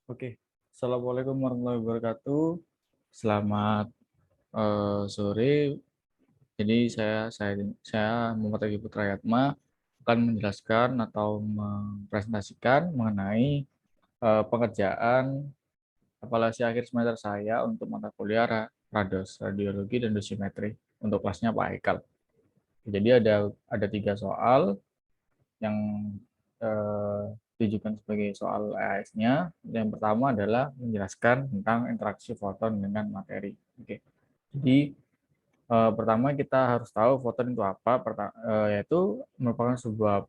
Oke, Assalamualaikum warahmatullahi wabarakatuh. Selamat sore. Jadi saya Muhammad Egi Putrayatma akan menjelaskan atau mempresentasikan mengenai pengerjaan evaluasi akhir semester saya untuk mata kuliah Rados, Radiologi dan Dosimetri untuk kelasnya Pak Haikal. Jadi ada 3 soal yang eh, ditujukan sebagai soal AS-nya. Yang pertama adalah menjelaskan tentang interaksi foton dengan materi. Oke. Jadi pertama kita harus tahu foton itu apa. Yaitu merupakan sebuah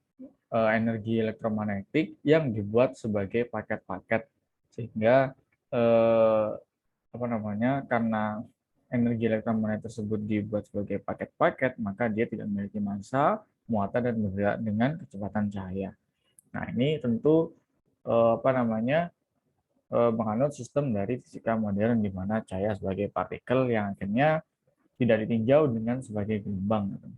energi elektromagnetik yang dibuat sebagai paket-paket sehingga eh, apa namanya karena energi elektromagnetik tersebut dibuat sebagai paket-paket maka dia tidak memiliki massa, muatan dan bergerak dengan kecepatan cahaya. Nah, ini tentu apa namanya menganut sistem dari fisika modern di mana cahaya sebagai partikel yang akhirnya tidak ditinjau dengan sebagai gelombang gitu.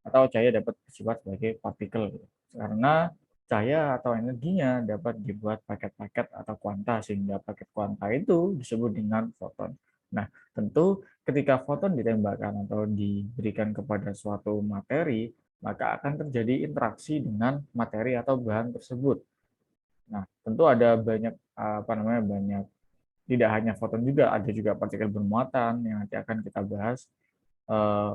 Atau cahaya dapat bersifat sebagai partikel gitu. Karena cahaya atau energinya dapat dibuat paket-paket atau kuanta sehingga paket kuanta itu disebut dengan foton. Nah, tentu ketika foton ditembakkan atau diberikan kepada suatu materi, maka akan terjadi interaksi dengan materi atau bahan tersebut. Nah, tentu ada banyak apa namanya banyak tidak hanya foton juga, ada juga partikel bermuatan yang nanti akan kita bahas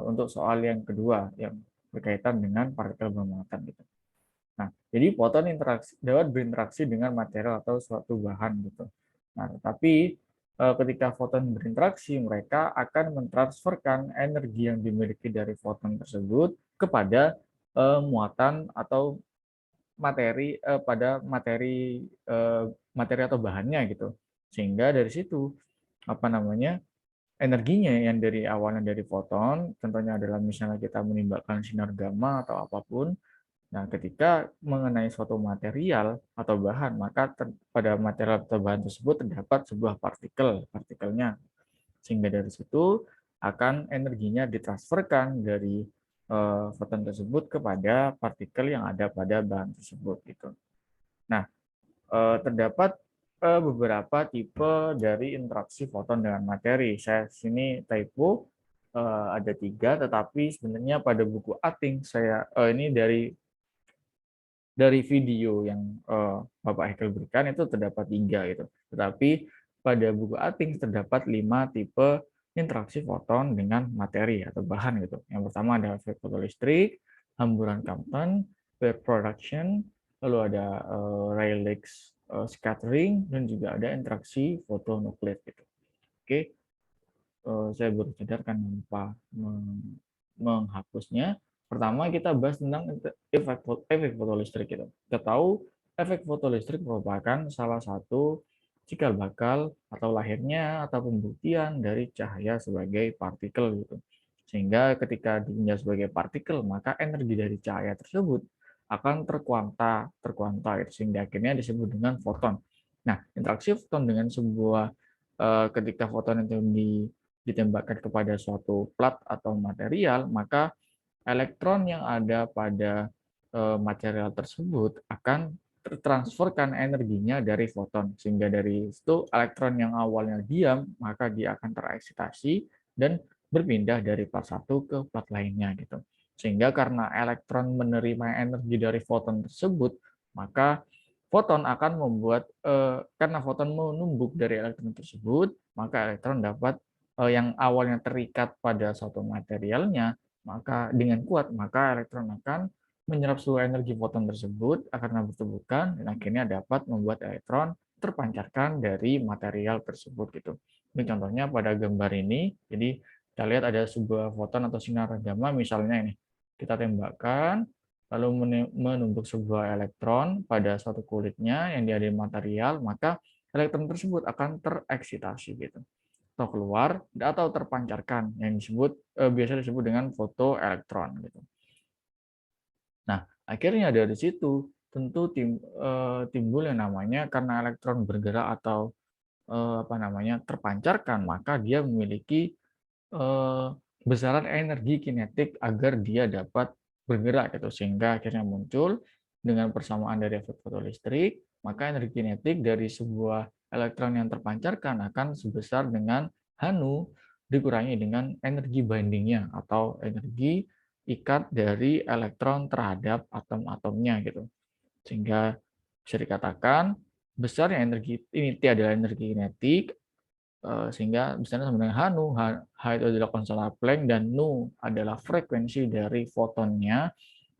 untuk soal yang kedua yang berkaitan dengan partikel bermuatan gitu. Nah, jadi foton dapat berinteraksi dengan material atau suatu bahan gitu. Nah, tetapi ketika foton berinteraksi, mereka akan mentransferkan energi yang dimiliki dari foton tersebut kepada muatan atau materi atau bahannya gitu. Sehingga dari situ apa namanya energinya yang dari awalnya dari foton, contohnya adalah misalnya kita menembakkan sinar gamma atau apapun. Nah, ketika mengenai suatu material atau bahan, maka pada material atau bahan tersebut terdapat sebuah partikelnya. Sehingga dari situ akan energinya ditransferkan dari foton tersebut kepada partikel yang ada pada bahan tersebut gitu. Nah, terdapat beberapa tipe dari interaksi foton dengan materi. Saya sini typo ada 3, tetapi sebenarnya pada buku Ating ini dari video yang Bapak Hekel berikan itu terdapat 3 gitu. Tetapi pada buku Ating terdapat 5 tipe interaksi foton dengan materi atau bahan gitu. Yang pertama ada efek fotolistrik, hamburan Compton, wave production, lalu ada Rayleigh scattering dan juga ada interaksi fotonuklir gitu. Oke, saya baru sadar kan lupa menghapusnya. Pertama kita bahas tentang efek fotolistrik gitu. Kita tahu efek fotolistrik merupakan salah satu cikal bakal atau lahirnya atau pembuktian dari cahaya sebagai partikel gitu. Sehingga ketika ditinjau sebagai partikel, maka energi dari cahaya tersebut akan terkuanta gitu, sehingga akhirnya disebut dengan foton. Nah, interaksi foton dengan sebuah ketika foton itu ditembakkan kepada suatu plat atau material, maka elektron yang ada pada material tersebut akan tertransferkan energinya dari foton. Sehingga dari itu elektron yang awalnya diam, maka dia akan tereksitasi dan berpindah dari plat satu ke plat lainnya gitu. Sehingga karena elektron menerima energi dari foton tersebut, maka foton akan membuat karena foton menumbuk dari elektron tersebut, maka elektron dapat yang awalnya terikat pada suatu materialnya maka dengan kuat maka elektron akan menyerap seluruh energi foton tersebut karena bertubuhkan dan akhirnya dapat membuat elektron terpancarkan dari material tersebut gitu. Ini contohnya pada gambar ini. Jadi kita lihat ada sebuah foton atau sinar gamma misalnya ini. Kita tembakkan lalu menumbuk sebuah elektron pada suatu kulitnya yang dia di material, maka elektron tersebut akan tereksitasi gitu atau keluar atau terpancarkan yang biasa disebut dengan fotoelektron gitu. Nah, akhirnya dari situ tentu timbul yang namanya karena elektron bergerak atau apa namanya terpancarkan, maka dia memiliki besaran energi kinetik agar dia dapat bergerak gitu sehingga akhirnya muncul dengan persamaan dari efek fotolistrik, maka energi kinetik dari sebuah elektron yang terpancarkan akan sebesar dengan Hnu dikurangi dengan energi bindingnya atau energi ikat dari elektron terhadap atom-atomnya gitu. Sehingga bisa dikatakan besarnya energi ini T adalah energi kinetik, sehingga besarnya sama dengan Hnu. H itu adalah konstanta Planck dan Nu adalah frekuensi dari fotonnya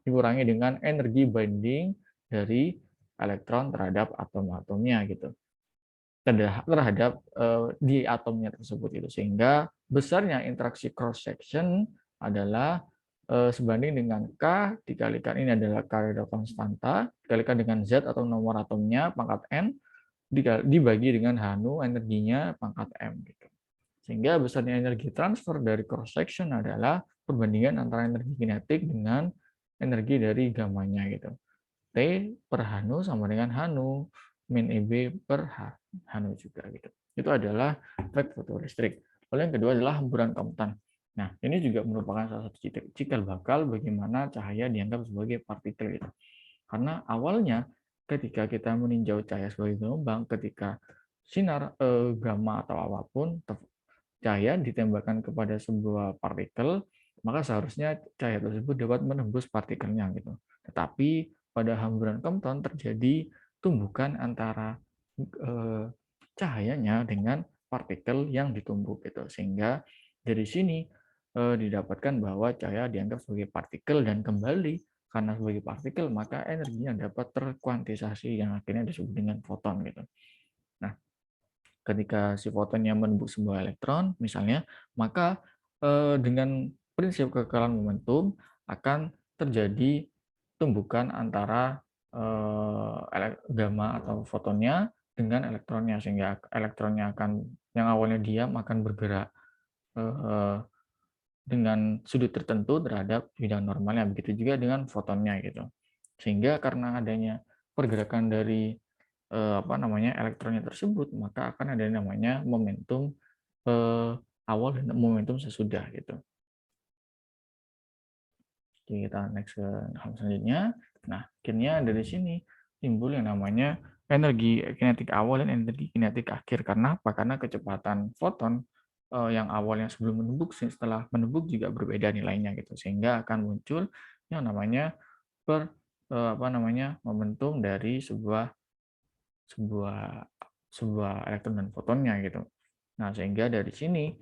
dikurangi dengan energi binding dari elektron terhadap atom-atomnya gitu, terhadap di atomnya tersebut itu, sehingga besarnya interaksi cross section adalah sebanding dengan K dikalikan ini adalah K adalah konstanta dikalikan dengan Z atau nomor atomnya pangkat N dibagi dengan Hnu energinya pangkat M gitu. Sehingga besarnya energi transfer dari cross section adalah perbandingan antara energi kinetik dengan energi dari gamanya gitu. T per Hnu sama dengan Hnu min EB per Hnu juga gitu. Itu adalah efek fotolistrik. Lalu yang kedua adalah hemburan Compton. Nah, ini juga merupakan salah satu cikal bakal bagaimana cahaya dianggap sebagai partikel gitu. Karena awalnya ketika kita meninjau cahaya sebagai gelombang, ketika sinar gamma atau apapun cahaya ditembakkan kepada sebuah partikel, maka seharusnya cahaya tersebut dapat menembus partikelnya gitu. Tetapi pada hamburan Compton terjadi tumbukan antara cahayanya dengan partikel yang ditumbuk gitu. Sehingga dari sini didapatkan bahwa cahaya dianggap sebagai partikel dan kembali karena sebagai partikel maka energinya dapat terkuantisasi yang akhirnya disebut dengan foton gitu. Nah, ketika si fotonnya menembus sebuah elektron misalnya, maka dengan prinsip kekekalan momentum akan terjadi tumbukan antara gamma atau fotonnya dengan elektronnya, sehingga elektronnya akan yang awalnya diam akan bergerak dengan sudut tertentu terhadap bidang normalnya, begitu juga dengan fotonnya gitu. Sehingga karena adanya pergerakan dari elektronnya tersebut, maka akan ada namanya momentum awal dan momentum sesudah gitu. Jadi kita next ke hal selanjutnya. Nah, akhirnya dari sini timbul yang namanya energi kinetik awal dan energi kinetik akhir. Karena apa? Karena kecepatan foton yang awalnya sebelum menembuk, setelah menembuk juga berbeda nilainya gitu. Sehingga akan muncul yang namanya momentum dari sebuah sebuah sebuah elektron dan fotonnya gitu. Nah, sehingga dari sini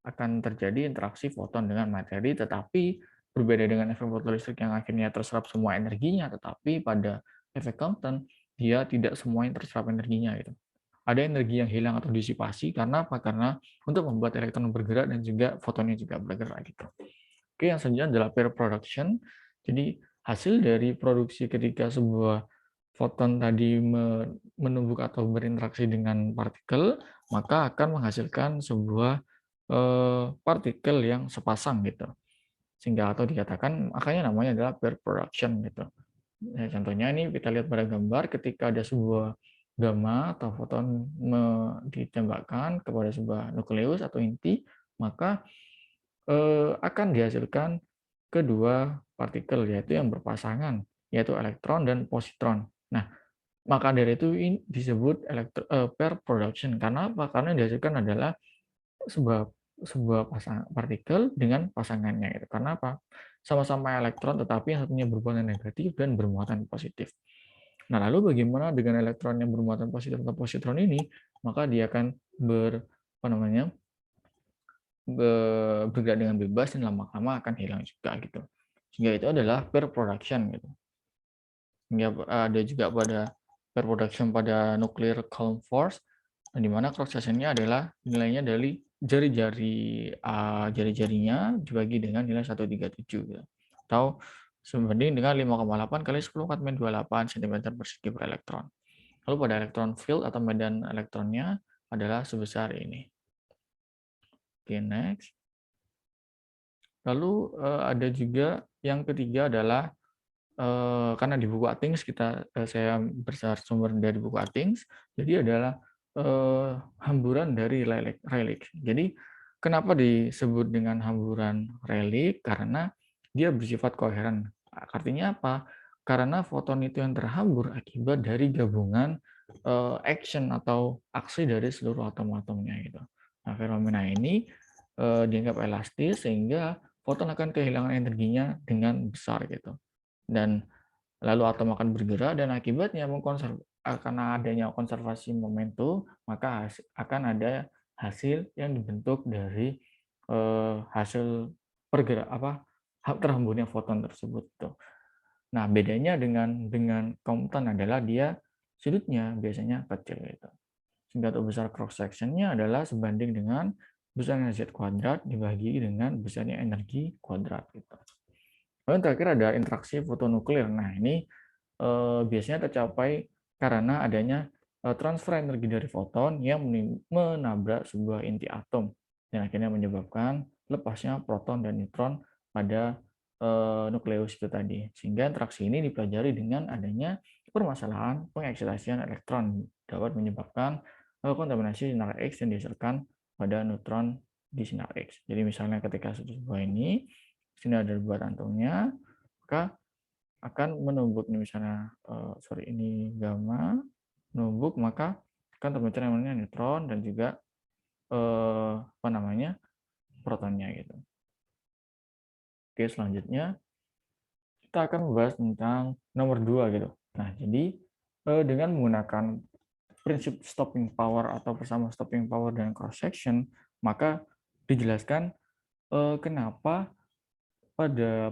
akan terjadi interaksi foton dengan materi, tetapi berbeda dengan efek fotolistrik yang akhirnya terserap semua energinya, tetapi pada efek Compton dia tidak semuanya terserap energinya gitu. Ada energi yang hilang atau disipasi karena apa? Karena untuk membuat elektron bergerak dan juga fotonnya juga bergerak gitu. Oke, yang selanjutnya adalah pair production. Jadi hasil dari produksi ketika sebuah foton tadi menumbuk atau berinteraksi dengan partikel, maka akan menghasilkan sebuah partikel yang sepasang gitu. Sehingga atau dikatakan makanya namanya adalah pair production gitu. Nah, contohnya ini kita lihat pada gambar ketika ada sebuah gamma atau foton ditembakkan kepada sebuah nukleus atau inti, maka akan dihasilkan kedua partikel yaitu yang berpasangan, yaitu elektron dan positron. Nah, maka dari itu ini disebut pair production. Karena apa? Karena yang dihasilkan adalah sebuah sebuah partikel dengan pasangannya gitu. Karena apa? Sama-sama elektron tetapi yang satunya bermuatan negatif dan bermuatan positif. Nah, lalu bagaimana dengan elektron yang bermuatan positif atau positron ini? Maka dia akan bergerak dengan bebas dan lama-lama akan hilang juga gitu. Sehingga itu adalah pair production gitu. Hingga ada juga pada pair production pada nuclear Coulomb force, di mana cross section-nya adalah nilainya dari jari-jarinya dibagi dengan nilai 137 gitu. Atau sebanding dengan 5,8 kali 10⁻28 cm persegi per elektron. Lalu pada elektron field atau medan elektronnya adalah sebesar ini. Oke, next. Lalu ada juga yang ketiga adalah karena di buku Attings saya bersumber dari buku Attings, jadi adalah hamburan dari Rayleigh. Jadi kenapa disebut dengan hamburan Rayleigh? Karena dia bersifat koheren. Artinya apa? karena foton itu yang terhambur akibat dari gabungan action atau aksi dari seluruh atom-atomnya gitu. Nah, fenomena ini dianggap elastis sehingga foton akan kehilangan energinya dengan besar gitu. Dan lalu atom akan bergerak dan akibatnya karena adanya konservasi momentum, maka akan ada hasil yang dibentuk dari hasil terhamburnya foton tersebut tuh. Nah, bedanya dengan komutan adalah dia sudutnya biasanya kecil gitu. Sehingga untuk besar cross sectionnya adalah sebanding dengan besarnya Z kuadrat dibagi dengan besarnya energi kuadrat gitu. Lalu yang terakhir ada interaksi fotonuklir. Nah, ini biasanya tercapai karena adanya transfer energi dari foton yang menabrak sebuah inti atom dan akhirnya menyebabkan lepasnya proton dan neutron pada nukleus itu tadi. Sehingga interaksi ini dipelajari dengan adanya permasalahan pengeksitasian elektron dapat menyebabkan kontaminasi sinar X yang dihasilkan pada neutron di sinar X. Jadi misalnya ketika sebuah ini sini ada dua atomnya, maka akan menumbuk nih misalnya ini gamma menumbuk, maka akan terbentuk yang namanya neutron dan juga protonnya gitu. Oke, selanjutnya kita akan membahas tentang nomor 2 gitu. Nah, jadi dengan menggunakan prinsip stopping power atau bersama stopping power dan cross section, maka dijelaskan kenapa pada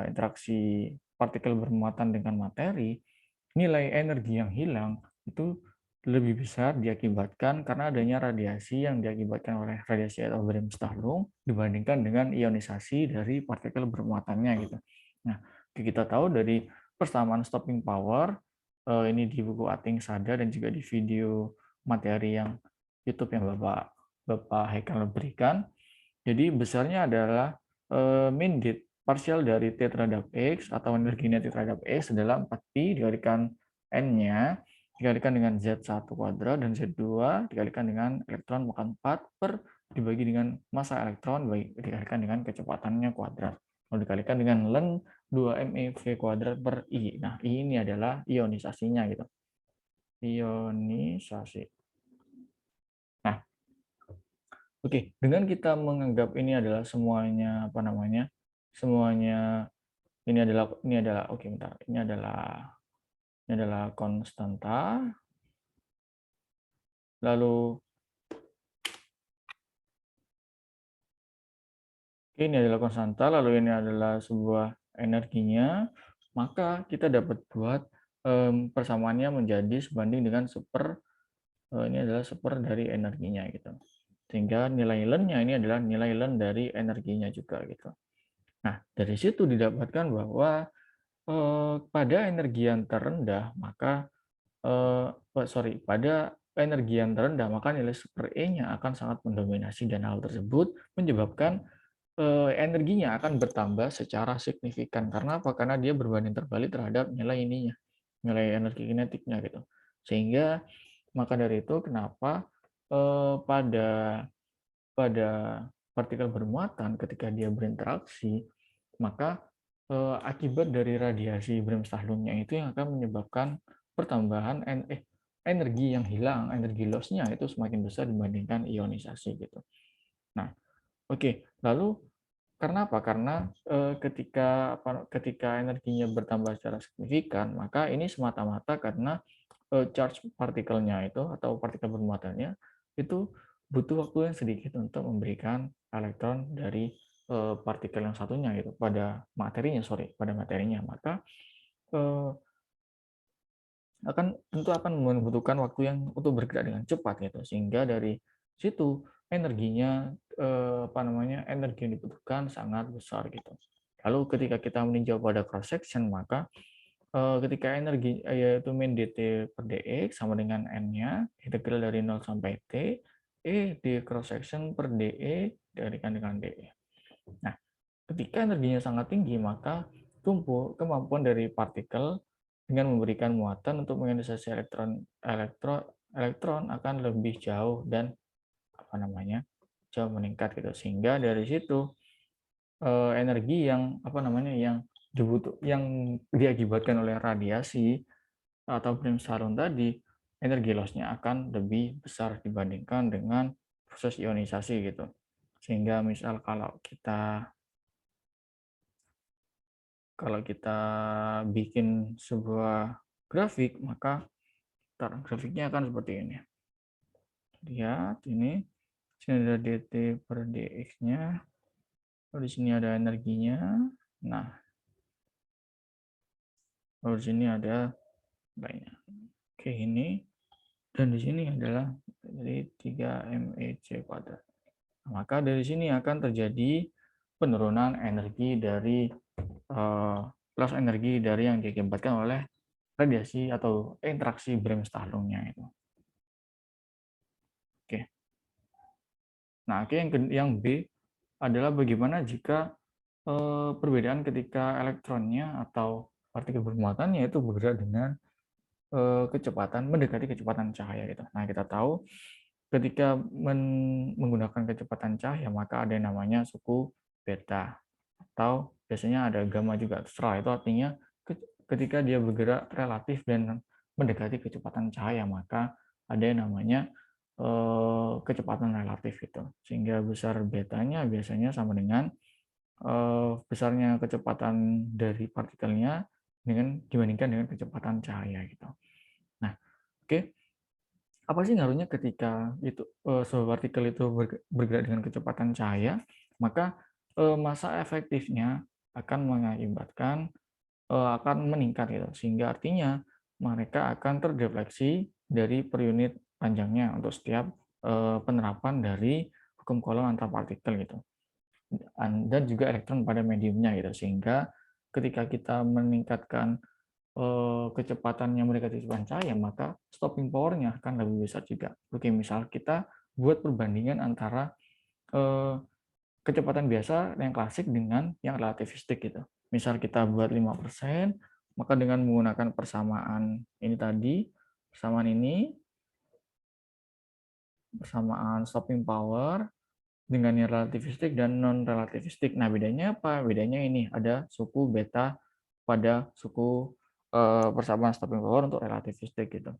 interaksi partikel bermuatan dengan materi, nilai energi yang hilang itu lebih besar diakibatkan karena adanya radiasi yang diakibatkan oleh radiasi atau Bremsstrahlung dibandingkan dengan ionisasi dari partikel bermuatannya gitu. Nah, kita tahu dari persamaan stopping power ini di buku Ating Sada dan juga di video materi yang YouTube yang Bapak Haikal berikan. Jadi besarnya adalah mean dit partial dari T terhadap X atau energinya T terhadap X adalah 4pi dikalikan N-nya dikalikan dengan Z1 kuadrat dan Z2 dikalikan dengan elektron makan 4 per dibagi dengan massa elektron dikalikan dengan kecepatannya kuadrat. Lalu dikalikan dengan ln 2 MeV kuadrat per I. Nah, I ini adalah ionisasinya gitu. Ionisasi. Nah, oke, dengan kita menganggap ini adalah semuanya semuanya ini adalah oke bentar. Ini adalah konstanta. Lalu ini adalah konstanta, lalu ini adalah sebuah energinya, maka kita dapat buat persamaannya menjadi sebanding dengan ini adalah seper dari energinya gitu. Sehingga nilai ln-nya ini adalah nilai ln dari energinya juga gitu. Nah, dari situ didapatkan bahwa pada energi yang terendah maka pada energi yang terendah maka nilai super E-nya akan sangat mendominasi dan hal tersebut menyebabkan energinya akan bertambah secara signifikan. Karena apa? Karena dia berbanding terbalik terhadap nilai ininya, nilai energi kinetiknya gitu. Sehingga maka dari itu kenapa pada partikel bermuatan ketika dia berinteraksi, maka akibat dari radiasi Bremsstrahlungnya itu yang akan menyebabkan pertambahan energi yang hilang, energi loss-nya itu semakin besar dibandingkan ionisasi gitu. Nah, oke, lalu karena apa? Karena ketika energinya bertambah secara signifikan, maka ini semata-mata karena charge partikelnya itu atau partikel bermuatannya itu butuh waktu yang sedikit untuk memberikan elektron dari partikel yang satunya gitu pada materinya. Maka tentu akan membutuhkan waktu yang untuk bergerak dengan cepat gitu. Sehingga dari situ energinya energi yang dibutuhkan sangat besar gitu. Lalu ketika kita meninjau pada cross section, maka ketika energi yaitu min dt per dx sama dengan n-nya integral dari 0 sampai t di cross section per dE dikalikan dengan dE. Nah, ketika energinya sangat tinggi maka kemampuan dari partikel dengan memberikan muatan untuk mengionisasi elektron akan lebih jauh dan jauh meningkat gitu. Sehingga dari situ energi yang yang diakibatkan oleh radiasi atau bremsstrahlung tadi, energi loss-nya akan lebih besar dibandingkan dengan proses ionisasi gitu. Sehingga misal kalau kita bikin sebuah grafik, maka grafiknya akan seperti ini. Lihat ini, sini ada dt per dx-nya. Di sini ada energinya. Nah, di sini ada lainnya. Oke, ini. Dan di sini adalah dari 3mEc kuadrat. Maka dari sini akan terjadi penurunan energi dari loss energi dari yang diakibatkan oleh radiasi atau interaksi Bremsstrahlung-nya itu. Oke. Nah, oke, yang B adalah bagaimana jika perbedaan ketika elektronnya atau partikel bermuatannya itu bergerak dengan mendekati kecepatan cahaya gitu. Nah, kita tahu ketika menggunakan kecepatan cahaya maka ada yang namanya suku beta atau biasanya ada gamma juga. Terserah, itu artinya ketika dia bergerak relatif dan mendekati kecepatan cahaya maka ada yang namanya kecepatan relatif itu. Sehingga besar betanya biasanya sama dengan besarnya kecepatan dari partikelnya dibandingkan dengan kecepatan cahaya gitu. Nah, oke. Apa sih ngaruhnya ketika sebuah partikel itu bergerak dengan kecepatan cahaya? Maka masa efektifnya akan mengakibatkan akan meningkat gitu. Sehingga artinya mereka akan terdefleksi dari per unit panjangnya untuk setiap penerapan dari hukum Coulomb antar partikel gitu. Dan juga elektron pada mediumnya gitu. Sehingga ketika kita meningkatkan kecepatannya mendekati kecepatan cahaya, maka stopping power-nya akan lebih besar juga. Oke, misal kita buat perbandingan antara kecepatan biasa yang klasik dengan yang relativistik gitu. Misal kita buat 5%, maka dengan menggunakan persamaan ini tadi, persamaan stopping power dengan yang relativistik dan non relativistik. Nah, bedanya apa? Bedanya ini ada suku beta pada suku persamaan stopping power untuk relativistik gitu.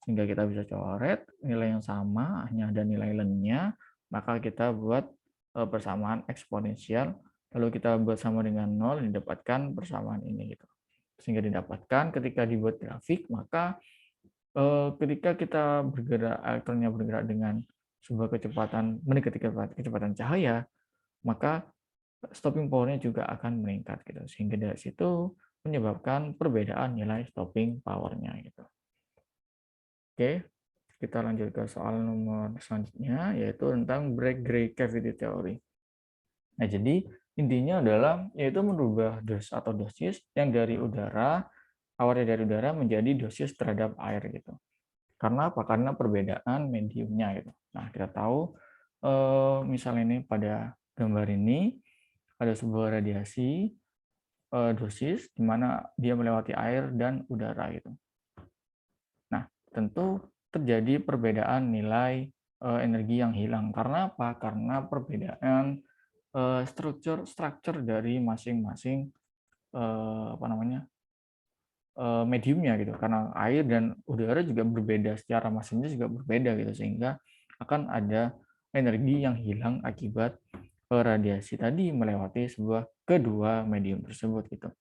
Sehingga kita bisa coret nilai yang sama, hanya ada nilai ln-nya, maka kita buat persamaan eksponensial, lalu kita buat sama dengan 0, didapatkan persamaan ini gitu. Sehingga didapatkan ketika dibuat grafik, maka ketika kita elektronnya bergerak dengan sebuah kecepatan mendekati kecepatan cahaya, maka stopping power-nya juga akan meningkat gitu. Sehingga dari situ menyebabkan perbedaan nilai stopping power-nya gitu. Oke, kita lanjut ke soal nomor selanjutnya, yaitu tentang Bragg-Gray cavity theory. Nah, jadi intinya adalah yaitu merubah dosis yang awalnya dari udara menjadi dosis terhadap air gitu. Karena apa? Karena perbedaan mediumnya gitu. Nah, kita tahu misalnya ini pada gambar ini ada sebuah radiasi dosis di mana dia melewati air dan udara gitu. Nah, tentu terjadi perbedaan nilai energi yang hilang. Karena apa? Karena perbedaan struktur dari masing-masing mediumnya gitu. Karena air dan udara juga berbeda, secara masanya juga berbeda gitu, sehingga akan ada energi yang hilang akibat radiasi tadi melewati kedua medium tersebut gitu.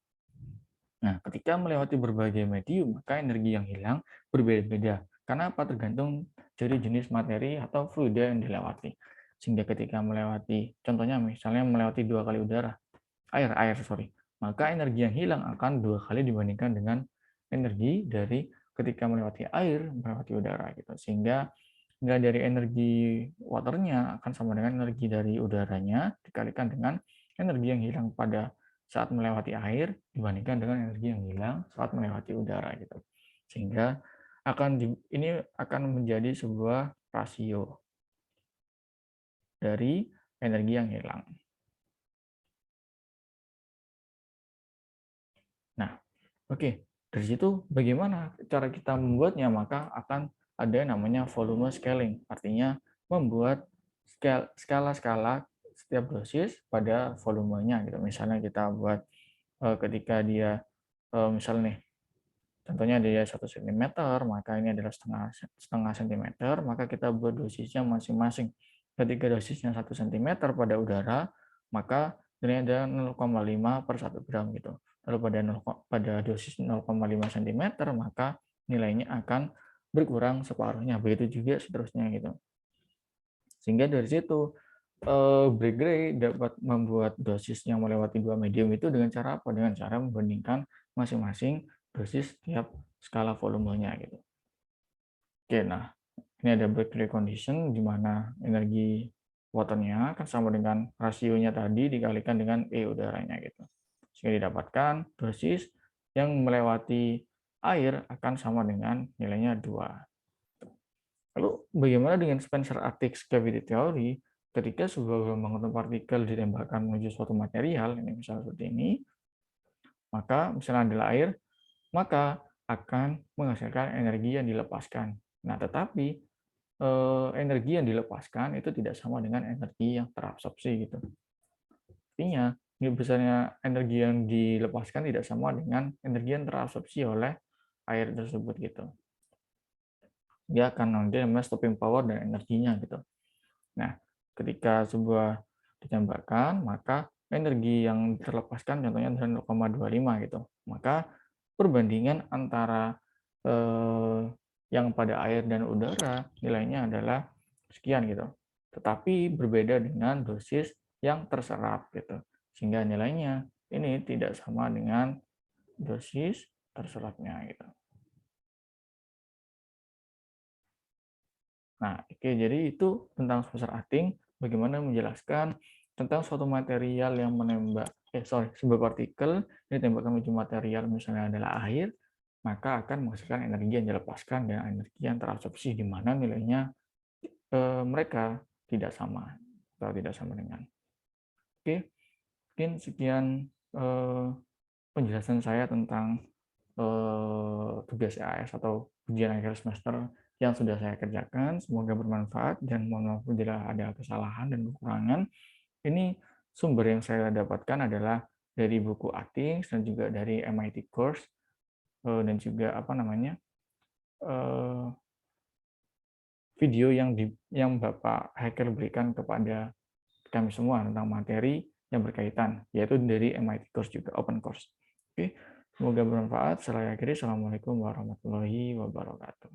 Nah, ketika melewati berbagai medium, maka energi yang hilang berbeda-beda. Karena apa? Tergantung dari jenis materi atau fluida yang dilewati. Sehingga ketika contohnya misalnya melewati 2 kali sorry, maka energi yang hilang akan 2 kali dibandingkan dengan energi dari ketika melewati udara gitu. Sehingga nilai dari energi waternya akan sama dengan energi dari udaranya dikalikan dengan energi yang hilang pada saat melewati air dibandingkan dengan energi yang hilang saat melewati udara gitu. Sehingga ini akan menjadi sebuah rasio dari energi yang hilang. Nah, oke, dari situ bagaimana cara kita membuatnya? Maka akan ada yang namanya volume scaling, artinya membuat skala-skala setiap dosis pada volumenya gitu. Misalnya kita buat ketika dia misal nih, contohnya dia 1 cm, maka ini adalah setengah sentimeter, maka kita buat dosisnya masing-masing. Ketika dosisnya 1 cm pada udara, maka ini ada 0,5 per 1 gram gitu. Lalu pada dosis 0,5 cm, maka nilainya akan berkurang separuhnya. Begitu juga seterusnya gitu. Sehingga dari situ Breguet dapat membuat dosis yang melewati 2 medium itu dengan cara apa? Dengan cara membandingkan masing-masing dosis tiap skala volumenya gitu. Oke, nah ini ada Breguet condition di mana energi wattnya akan sama dengan rasionya tadi dikalikan dengan E udaranya gitu. Sehingga didapatkan dosis yang melewati air akan sama dengan nilainya 2. Lalu bagaimana dengan Spencer-Artics cavity theory? Ketika sebuah gelombang atau partikel ditembakkan menuju suatu material, ini misalnya seperti ini, maka misalnya adalah air, maka akan menghasilkan energi yang dilepaskan. Nah, tetapi energi yang dilepaskan itu tidak sama dengan energi yang terabsorpsi gitu. Artinya, besarnya energi yang dilepaskan tidak sama dengan energi yang terabsorpsi oleh air tersebut gitu. Dia akan nanti namanya stopping power dan energinya gitu. Nah, ketika sebuah ditembakkan, maka energi yang terlepaskan contohnya adalah 0,25 gitu. Maka perbandingan antara yang pada air dan udara nilainya adalah sekian gitu. Tetapi berbeda dengan dosis yang terserap gitu. Sehingga nilainya ini tidak sama dengan dosis terserapnya gitu. Nah, oke, jadi itu tentang Spencer-Arting, bagaimana menjelaskan tentang suatu material yang sebuah partikel ditembakkan menuju material misalnya adalah air, maka akan menghasilkan energi yang dilepaskan dan energi yang terabsorpsi di mana nilainya mereka tidak sama atau tidak sama dengan. Oke, mungkin sekian penjelasan saya tentang tugas EAS atau ujian akhir semester yang sudah saya kerjakan. Semoga bermanfaat dan mohon maaf bila ada kesalahan dan kekurangan. Ini sumber yang saya dapatkan adalah dari buku Atings dan juga dari MIT Course dan juga video yang Bapak Hacker berikan kepada kami semua tentang materi yang berkaitan, yaitu dari MIT Course juga, open course. Oke, semoga bermanfaat. Saya akhiri. Assalamualaikum warahmatullahi wabarakatuh.